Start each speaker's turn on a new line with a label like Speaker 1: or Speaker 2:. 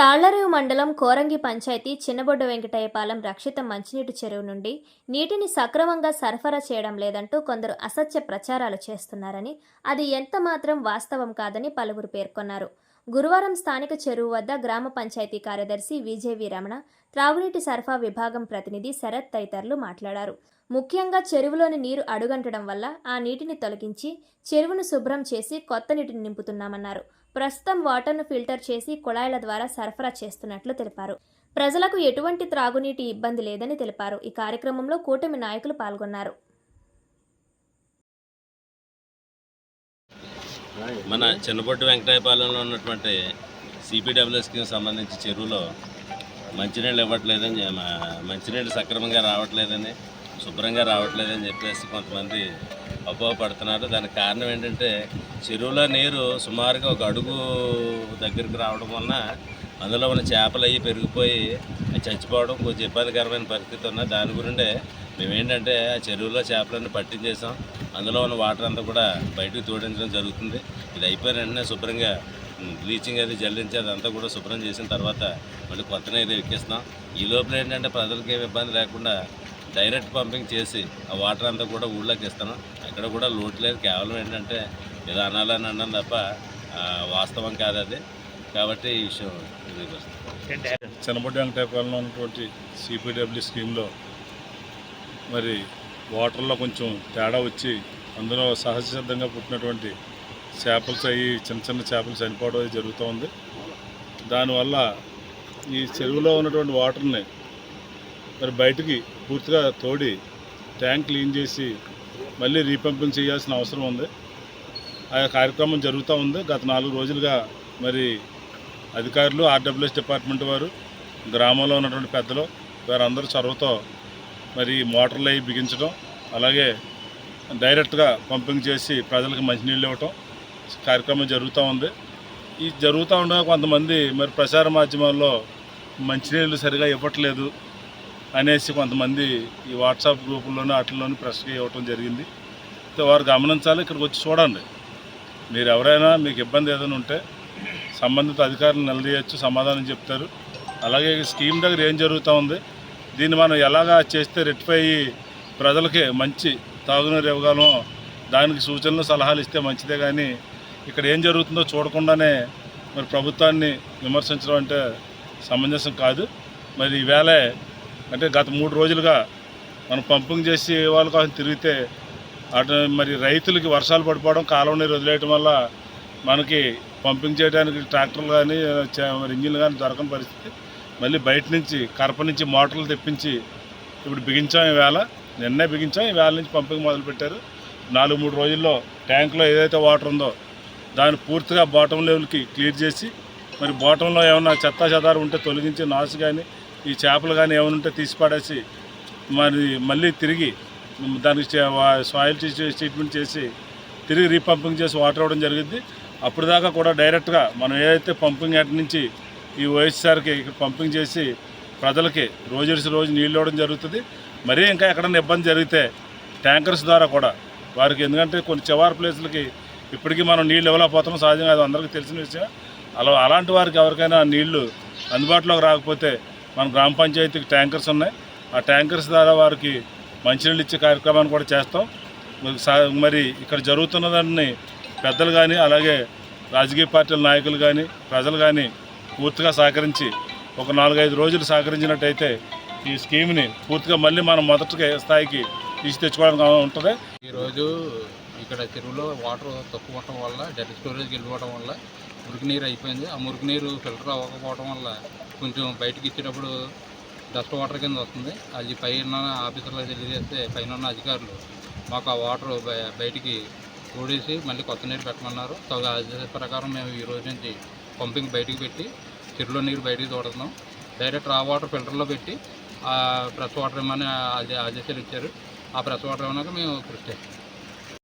Speaker 1: తాళ్లరేవు మండలం కోరంగి పంచాయతీ చిన్నబొడ్డు వెంకటయ్యపాలెం రక్షిత మంచినీటి చెరువు నుండి నీటిని సక్రమంగా సరఫరా చేయడం లేదంటూ కొందరు అసత్య ప్రచారాలు చేస్తున్నారని, అది ఎంతమాత్రం వాస్తవం కాదని పలువురు పేర్కొన్నారు. గురువారం స్థానిక చెరువు వద్ద గ్రామ పంచాయతీ కార్యదర్శి విజేవి రమణ, త్రాగునీటి సరఫరా విభాగం ప్రతినిధి శరత్ తదితరులు మాట్లాడారు. ముఖ్యంగా చెరువులోని నీరు అడుగంటడం వల్ల ఆ నీటిని తొలగించి చెరువును శుభ్రం చేసి కొత్త నీటిని నింపుతున్నామన్నారు. ప్రస్తుతం వాటర్ను ఫిల్టర్ చేసి కుళాయిల ద్వారా సరఫరా చేస్తున్నట్లు తెలిపారు. ప్రజలకు ఎటువంటి త్రాగునీటి ఇబ్బంది లేదని తెలిపారు. ఈ కార్యక్రమంలో కూటమి నాయకులు పాల్గొన్నారు.
Speaker 2: మన చిన్నబొట్టు వెంకటయ్యపాలెంలో ఉన్నటువంటి సిపిడబ్ల్యూఎస్కి సంబంధించి చెరువులో మంచినీళ్ళు ఇవ్వట్లేదని, మంచినీళ్ళు సక్రమంగా రావట్లేదని, శుభ్రంగా రావట్లేదని చెప్పేసి కొంతమంది అపోహపడుతున్నారు. దానికి కారణం ఏంటంటే, చెరువులో నీరు సుమారుగా ఒక అడుగు దగ్గరికి రావడం వలన అందులో ఉన్న చేపలు అవి పెరిగిపోయి చచ్చిపోవడం కొంచెం ఇబ్బందికరమైన పరిస్థితి ఉన్న దాని గురిండే మేమేంటంటే ఆ చెరువులో చేపలన్నీ పట్టించేసాం. అందులో ఉన్న వాటర్ అంతా కూడా బయటకు తోడించడం జరుగుతుంది. ఇది అయిపోయిన వెంటనే శుభ్రంగా బ్లీచింగ్ అది జల్లించి అదంతా కూడా శుభ్రం చేసిన తర్వాత మళ్ళీ కొత్త నీరు ఎక్కిస్తున్నాం. ఈ లోపల ఏంటంటే ప్రజలకి ఏమి ఇబ్బంది లేకుండా డైరెక్ట్ పంపింగ్ చేసి ఆ వాటర్ అంతా కూడా ఊళ్ళోకి ఇస్తున్నాం. ఎక్కడ కూడా లోటు లేదు. కేవలం ఏంటంటే ఏదో అనాలని అన్నాం తప్ప వాస్తవం కాదు అది. కాబట్టి ఈ విషయం
Speaker 3: చిన్నబొడ్డు వెంకటయ్యపాలెంలో ఉన్నటువంటి సిపిడబ్ల్యూ స్కీమ్లో మరి వాటర్లో కొంచెం తేడా వచ్చి అందులో సహజసిద్ధంగా పుట్టినటువంటి చేపలు అవి చిన్న చిన్న చేపలు చనిపోవడం జరుగుతూ ఉంది. దానివల్ల ఈ చెరువులో ఉన్నటువంటి వాటర్ని మరి బయటికి పూర్తిగా తోడి ట్యాంక్ క్లీన్ చేసి మళ్ళీ రీపంపింగ్ చేయాల్సిన అవసరం ఉంది. ఆ కార్యక్రమం జరుగుతూ ఉంది. గత 4 రోజులుగా మరి అధికారులు, ఆర్డబ్ల్యూఎస్ డిపార్ట్మెంట్ వారు, గ్రామంలో ఉన్నటువంటి పెద్దలు వారందరూ చొరవతో మరి మోటార్లు అవి బిగించడం, అలాగే డైరెక్ట్గా పంపింగ్ చేసి ప్రజలకు మంచినీళ్ళు ఇవ్వటం కార్యక్రమం జరుగుతూ ఉంది. ఈ జరుగుతూ ఉండగా కొంతమంది మరి ప్రసార మాధ్యమాల్లో మంచినీళ్ళు సరిగా ఇవ్వట్లేదు అనేసి కొంతమంది ఈ వాట్సాప్ గ్రూపుల్లోనూ వాటిల్లోనూ ప్రెస్గా ఇవ్వటం జరిగింది. వారు గమనించాలి. ఇక్కడికి వచ్చి చూడండి. మీరు ఎవరైనా మీకు ఇబ్బంది ఏదైనా ఉంటే సంబంధిత అధికారులు నిలదీయచ్చు, సమాధానం చెప్తారు. అలాగే స్కీమ్ దగ్గర ఏం జరుగుతూ ఉంది, దీన్ని మనం ఎలాగా చేస్తే రెక్టిఫై అయ్యి ప్రజలకి మంచి తాగునీరు ఇవ్వగలమో దానికి సూచనలు, సలహాలు ఇస్తే మంచిదే. కానీ ఇక్కడ ఏం జరుగుతుందో చూడకుండానే మరి ప్రభుత్వాన్ని విమర్శించడం అంటే సమంజసం కాదు. మరి ఈవేళ అంటే గత 3 రోజులుగా మనం పంపింగ్ చేసి వాళ్ళ కోసం తిరిగితే అటు మరి రైతులకి వర్షాలు పడిపోవడం, కాలువ నీరు వదిలేయటం వల్ల మనకి పంపింగ్ చేయడానికి ట్రాక్టర్లు కానీ మరి ఇంజిన్లు కానీ దొరకని పరిస్థితి. మళ్ళీ బయట నుంచి కరప నుంచి మోటార్లు తెప్పించి ఇప్పుడు బిగించాం. ఈవేళ నిన్నే బిగించాం. ఈవేళ నుంచి పంపింగ్ మొదలుపెట్టారు. 4-3 రోజుల్లో ట్యాంకులో ఏదైతే వాటర్ ఉందో దాన్ని పూర్తిగా బాటమ్ లెవెల్కి క్లియర్ చేసి మరి బాటంలో ఏమైనా చెత్తా చెదారు ఉంటే తొలగించి, నాసు కానీ ఈ చేపలు కానీ ఏమైనా ఉంటే తీసి పడేసి మరి మళ్ళీ తిరిగి దానికి సాయిల్ ట్రీట్మెంట్ చేసి తిరిగి రీపంపింగ్ చేసి వాటర్ ఇవ్వడం జరిగింది. అప్పుడు దాకా కూడా డైరెక్ట్గా మనం ఏదైతే పంపింగ్ యాడ్ నుంచి ఈ వైఎస్ఆర్కి ఇక్కడ పంపింగ్ చేసి ప్రజలకి రోజు నీళ్ళు ఇవ్వడం జరుగుతుంది. మరీ ఇంకా ఎక్కడైనా ఇబ్బంది జరిగితే ట్యాంకర్స్ ద్వారా కూడా వారికి, ఎందుకంటే కొన్ని చివరి ప్లేసులకి ఇప్పటికీ మనం నీళ్ళు ఇవ్వలేకపోతున్నాం. సహజంగా అది అందరికీ తెలిసిన విషయం. అలాంటి వారికి ఎవరికైనా నీళ్లు అందుబాటులోకి రాకపోతే మన గ్రామ పంచాయతీకి ట్యాంకర్స్ ఉన్నాయి. ఆ ట్యాంకర్స్ ద్వారా వారికి మంచినీళ్ళు ఇచ్చే కార్యక్రమాన్ని కూడా చేస్తాం. మరి ఇక్కడ జరుగుతున్నదాన్ని పెద్దలు కానీ, అలాగే రాజకీయ పార్టీల నాయకులు కానీ, ప్రజలు కానీ పూర్తిగా సహకరించి ఒక 4-5 రోజులు సహకరించినట్టయితే ఈ స్కీమ్ని పూర్తిగా మళ్ళీ మనం మొదటి స్థాయికి తీసి తెచ్చుకోవడానికి ఉంటుంది.
Speaker 4: ఈరోజు ఇక్కడ చెరువులో వాటర్ తక్కువ ఉండటం వల్ల, డెడ్ స్టోరేజ్కి వెళ్ళిపోవడం వల్ల మురికి నీరు అయిపోయింది. ఆ మురికి నీరు ఫిల్టర్ అవ్వకపోవడం వల్ల కొంచెం బయటకు ఇచ్చేటప్పుడు డస్ట్ వాటర్ కింద వస్తుంది. అది పైన ఆఫీసర్లకు తెలియజేస్తే పైన ఉన్న అధికారులు మాకు ఆ వాటర్ బయటికి తోడేసి మళ్ళీ కొత్త నీరు పెట్టమన్నారు. అదే ప్రకారం మేము ఈ రోజు నుంచి పంపింగ్ బయటికి పెట్టి చెరువులో నీరు బయటికి తోడుతున్నాం. డైరెక్ట్ రా వాటర్ ఫిల్టర్లో పెట్టి ఫ్రెష్ వాటర్ ఏమని ఆదేశాలు ఇచ్చారు. ఆ ఫ్రెష్ వాటర్ ఏమన్నా మేము కృషి చేస్తాం.